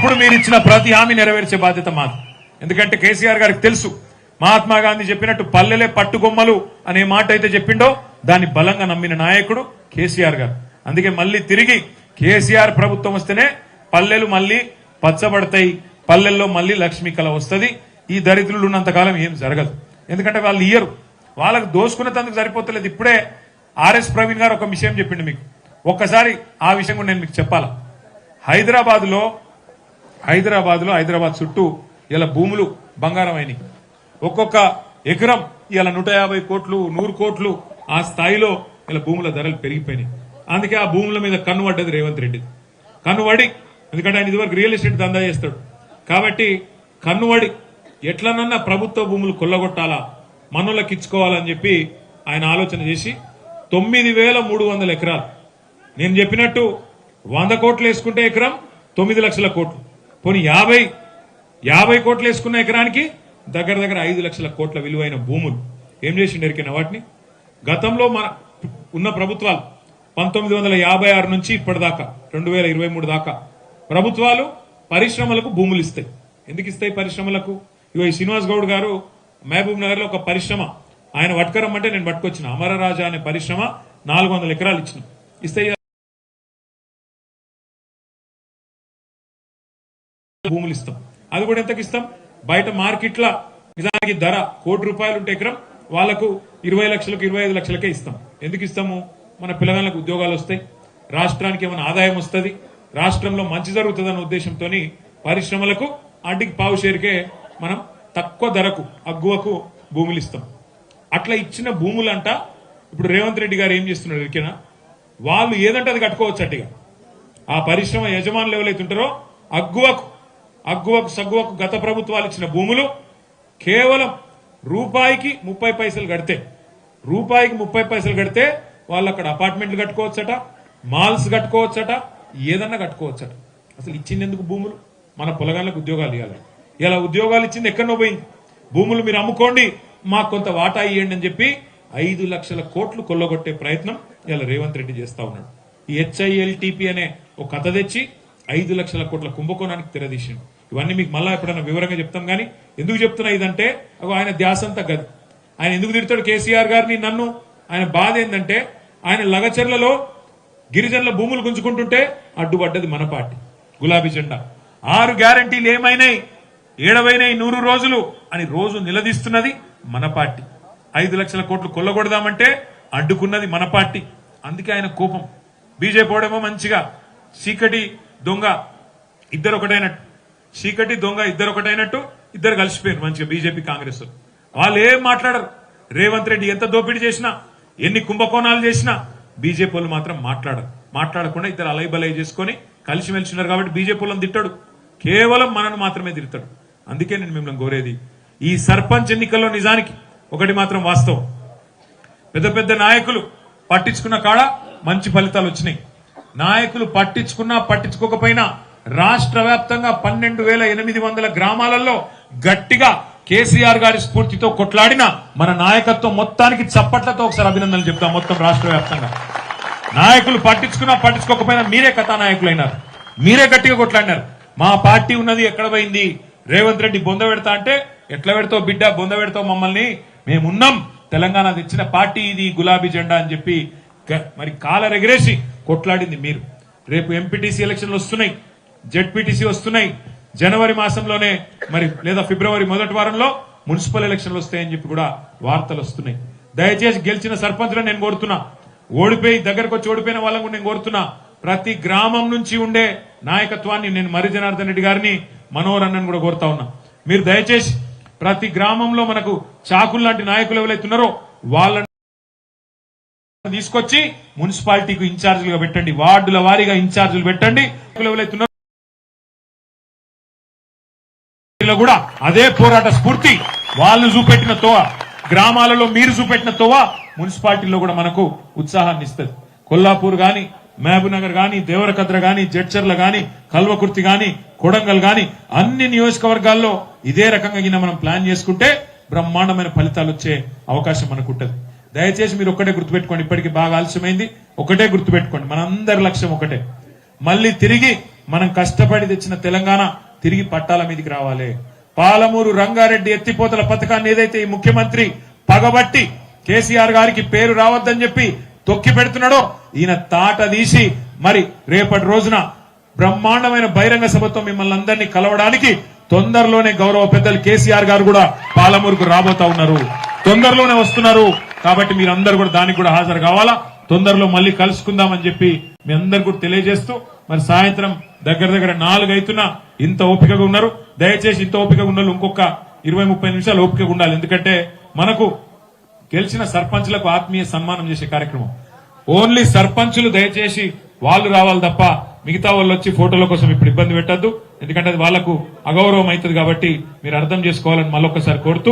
అప్పుడు మీరు ఇచ్చిన ప్రతి హామీ నెరవేర్చే బాధ్యత మాది. ఎందుకంటే కేసీఆర్ గారికి తెలుసు, మహాత్మా గాంధీ చెప్పినట్టు పల్లెలే పట్టుకొమ్మలు అనే మాట అయితే చెప్పిండో దాన్ని బలంగా నమ్మిన నాయకుడు కేసీఆర్ గారు. అందుకే మళ్ళీ తిరిగి కేసీఆర్ ప్రభుత్వం వస్తేనే పల్లెలు మళ్ళీ పచ్చబడతాయి, పల్లెల్లో మళ్ళీ లక్ష్మీ కళ వస్తుంది. ఈ దరిద్రులు ఉన్నంతకాలం ఏం జరగదు. ఎందుకంటే వాళ్ళు ఇయ్యరు, వాళ్ళకు దోసుకునేందుకు సరిపోతలేదు. ఇప్పుడే ఆర్ఎస్ ప్రవీణ్ గారు ఒక విషయం చెప్పిండు మీకు, ఒక్కసారి ఆ విషయం కూడా నేను మీకు చెప్పాలా. హైదరాబాద్ చుట్టూ ఇలా భూములు బంగారం అయినాయి. ఒక్కొక్క ఎకరం ఇలా 150 కోట్లు 100 కోట్లు ఆ స్థాయిలో ఇలా భూముల ధరలు పెరిగిపోయినాయి. అందుకే ఆ భూముల మీద కన్ను పడ్డది రేవంత్ రెడ్డి. కన్నువడి, ఎందుకంటే ఆయన ఇదివరకు రియల్ ఎస్టేట్ దందా చేస్తాడు కాబట్టి కన్నువడి ఎట్లనన్నా ప్రభుత్వ భూములు కొల్లగొట్టాలా, మనోళ్ళకి ఇచ్చుకోవాలని చెప్పి ఆయన ఆలోచన చేసి 9300 ఎకరాలు, నేను చెప్పినట్టు 100 కోట్లు వేసుకుంటే ఎకరం 9 లక్షల కోట్లు, పోనీ 50 కోట్లు వేసుకున్న ఎకరానికి దగ్గర 5 లక్షల కోట్ల విలువైన భూములు ఏం చేసిండు ఎరికిన వాటిని. గతంలో మన ఉన్న ప్రభుత్వాలు 1956 నుంచి ఇప్పటిదాకా 2023 దాకా ప్రభుత్వాలు పరిశ్రమలకు భూములు ఇస్తాయి. ఎందుకు ఇస్తాయి పరిశ్రమలకు? ఇగో ఈ శ్రీనివాస్ గౌడ్ గారు మహబూబ్ నగర్ లో ఒక పరిశ్రమ ఆయన పట్టుకరమ్మంటే నేను పట్టుకొచ్చిన అమరరాజా అనే పరిశ్రమ 400 ఎకరాలు ఇచ్చిన ఇస్తాయి. భూములు ఇస్తాం, అది కూడా ఎంతకి ఇస్తాం? బయట మార్కెట్ల నిజానికి ధర ₹1 కోటి ఉంటే ఎకరం వాళ్లకు 20 లక్షలకు 25 లక్షలకే ఇస్తాం. ఎందుకు ఇస్తాము? మన పిల్లగాళ్ళకు ఉద్యోగాలు వస్తాయి, రాష్ట్రానికి ఏమైనా ఆదాయం వస్తుంది, రాష్ట్రంలో మంచి జరుగుతుందన్న ఉద్దేశంతో పరిశ్రమలకు ఆటికి పావు షేర్కే మనం తక్కువ ధరకు అగ్గువకు భూములు ఇస్తాం. అట్లా ఇచ్చిన భూములంట ఇప్పుడు రేవంత్ రెడ్డి గారు ఏం చేస్తున్నాడు ఎరికేనా? వాళ్ళు ఏదంటే అది కట్టుకోవచ్చు. అట్టిగా ఆ పరిశ్రమ యజమానులు ఎవరైతే ఉంటారో అగ్గువకు సగ్గువకు గత ప్రభుత్వాలు ఇచ్చిన భూములు కేవలం రూపాయికి 30 పైసలు కడితే వాళ్ళు అక్కడ అపార్ట్మెంట్లు కట్టుకోవచ్చట, మాల్స్ కట్టుకోవచ్చట, ఏదన్నా కట్టుకోవచ్చట. అసలు ఇచ్చిందెందుకు భూములు? మన పొలగాళ్ళకు ఉద్యోగాలు ఇవ్వాలి. ఇలా ఉద్యోగాలు ఇచ్చింది ఎక్కడో పోయింది. భూములు మీరు అమ్ముకోండి, మాకు కొంత వాటా ఇవ్వండి అని చెప్పి 5 లక్షల కోట్లు కొల్లగొట్టే ప్రయత్నం ఇలా రేవంత్ రెడ్డి చేస్తా ఉన్నాడు. ఈ HILTP అనే ఒక కథ తెచ్చి 5 లక్షల కోట్ల కుంభకోణానికి తెరదీసిండు. ఇవన్నీ మీకు మళ్ళా ఎప్పుడైనా వివరంగా చెప్తాం. కానీ ఎందుకు చెప్తున్నా ఇదంటే ఆయన ధ్యాసంతా గది. ఆయన ఎందుకు తిడతాడు కేసీఆర్ గారిని, నన్ను? ఆయన బాధ ఏంటంటే ఆయన లగచర్లలో గిరిజనుల భూములు గుంజుకుంటుంటే అడ్డుపడ్డది మన పార్టీ గులాబీ జెండా. 6 గ్యారంటీలు ఏమైనాయి, 100 రోజులు అని రోజు నిలదీస్తున్నది మన పార్టీ. 5 లక్షల కోట్లు కొల్లగొడదామంటే అడ్డుకున్నది మన పార్టీ. అందుకే ఆయన కోపం. బీజేపీ ఓడేమో మంచిగా చీకటి దొంగ ఇద్దరు ఒకటైనట్టు ఇద్దరు కలిసిపోయారు మంచిగా బీజేపీ కాంగ్రెస్. వాళ్ళు ఏం మాట్లాడరు. రేవంత్ రెడ్డి ఎంత దోపిడీ చేసినా, ఎన్ని కుంభకోణాలు చేసినా బీజేపీ వాళ్ళు మాత్రం మాట్లాడకుండా ఇద్దరు అలైబలై చేసుకుని కలిసిమెలిసి ఉన్నారు కాబట్టి బీజేపీ వాళ్ళని తిట్టాడు, కేవలం మనను మాత్రమే తిడతాడు. అందుకే నేను మిమ్మల్ని కోరేది, ఈ సర్పంచ్ ఎన్నికల్లో నిజానికి ఒకటి మాత్రం వాస్తవం, పెద్ద పెద్ద నాయకులు పట్టించుకున్న కాడ మంచి ఫలితాలు వచ్చినాయి. నాయకులు పట్టించుకున్నా పట్టించుకోకపోయినా రాష్ట్ర వ్యాప్తంగా 12,800 గ్రామాలలో గట్టిగా కేసీఆర్ గారి స్ఫూర్తితో కొట్లాడిన మన నాయకత్వం మొత్తానికి చప్పట్లతో ఒకసారి అభినందనలు చెప్తాం. మొత్తం రాష్ట్ర వ్యాప్తంగా నాయకులు పట్టించుకున్నా పట్టించుకోకపోయినా మీరే కథానాయకులైనారు, మీరే గట్టిగా కొట్లాడినారు. మా పార్టీ ఉన్నది ఎక్కడ పోయింది? రేవంత్ రెడ్డి బొంద పెడతా అంటే ఎట్లా పెడతావు బిడ్డ, బొంద పెడతావు మమ్మల్ని, మేమున్నాం, తెలంగాణ తెచ్చిన పార్టీ ఇది గులాబీ జెండా అని చెప్పి మరి కాలర్ ఎగరేసి కొట్లాడింది మీరు. రేపు ఎంపీటీసీ ఎలక్షన్లు వస్తున్నాయి, జెడ్పీటీసీ వస్తున్నాయి, జనవరి మాసంలోనే మరి లేదా ఫిబ్రవరి మొదటి వారంలో మున్సిపల్ ఎలక్షన్లు వస్తాయని చెప్పి కూడా వార్తలు వస్తున్నాయి. దయచేసి గెలిచిన సర్పంచ్లను నేను కోరుతున్నా, దగ్గరకు వచ్చి ఓడిపోయిన వాళ్ళని నేను కోరుతున్నా, ప్రతి గ్రామం నుంచి ఉండే నాయకత్వాన్ని నేను మరి జనార్దన్ రెడ్డి గారిని, మనోహర్ అన్నని కూడా కోరుతా ఉన్నా. మీరు దయచేసి ప్రతి గ్రామంలో మనకు చాకులు లాంటి నాయకులు ఎవరైతున్నారో వాళ్ళని తీసుకొచ్చి మున్సిపాలిటీకి ఇన్ఛార్జీలుగా పెట్టండి, వార్డుల వారీగా ఇన్ఛార్జీలు పెట్టండి. ఎవరైతున్నారో కూడా అదే పోరాట స్ఫూర్తి వాళ్ళు చూపెట్టిన తోవ, గ్రామాలలో మీరు చూపెట్టిన తోవ మున్సిపాలిటీలో కూడా మనకు ఉత్సాహాన్ని ఇస్తుంది. కొల్లాపూర్ గాని, మహబూబ్ నగర్ గాని, దేవరకద్ర గాని, జడ్చర్ల గాని, కల్వకుర్తి గాని, కొడంగల్ గాని అన్ని నియోజకవర్గాల్లో ఇదే రకంగా మనం ప్లాన్ చేసుకుంటే బ్రహ్మాండమైన ఫలితాలు వచ్చే అవకాశం మనకు ఉంటుంది. దయచేసి మీరు ఒక్కటే గుర్తుపెట్టుకోండి, ఇప్పటికీ బాగా ఆలస్యమైంది, ఒకటే గుర్తుపెట్టుకోండి, మనందరి లక్ష్యం ఒకటే, మళ్ళీ తిరిగి మనం కష్టపడి తెచ్చిన తెలంగాణ తిరిగి పట్టాల మీదకి రావాలి. పాలమూరు రంగారెడ్డి ఎత్తిపోతల పథకాన్ని ఏదైతే ఈ ముఖ్యమంత్రి పగబట్టి కేసీఆర్ గారికి పేరు రావద్దని చెప్పి తొక్కి పెడుతున్నాడో ఈయన తాట తీసి మరి రేపటి రోజున బ్రహ్మాండమైన బహిరంగ సభతో మిమ్మల్ని అందరినీ కలవడానికి తొందరలోనే గౌరవ పెద్దలు కేసీఆర్ గారు కూడా పాలమూరుకు రాబోతా ఉన్నారు. తొందరలోనే వస్తున్నారు. కాబట్టి మీరందరూ కూడా దానికి కూడా హాజరు కావాలా. తొందరలో మళ్ళీ కలుసుకుందామని చెప్పి మీ అందరు కూడా తెలియజేస్తూ మరి సాయంత్రం దగ్గర 4 అవుతున్నా ఇంత ఓపికగా ఉన్నారు. దయచేసి ఇంత ఓపికగా ఉన్న ఇంకొక 20-30 నిమిషాలు ఓపికగా ఉండాలి. ఎందుకంటే మనకు గెలిచిన సర్పంచులకు ఆత్మీయ సన్మానం చేసే కార్యక్రమం. ఓన్లీ సర్పంచులు దయచేసి వాళ్ళు రావాలి తప్ప మిగతా వాళ్ళు వచ్చి ఫోటోల కోసం ఇప్పుడు ఇబ్బంది పెట్టద్దు. ఎందుకంటే అది వాళ్లకు అగౌరవం అవుతుంది. కాబట్టి మీరు అర్థం చేసుకోవాలని మళ్ళొక్కసారి కోరుతూ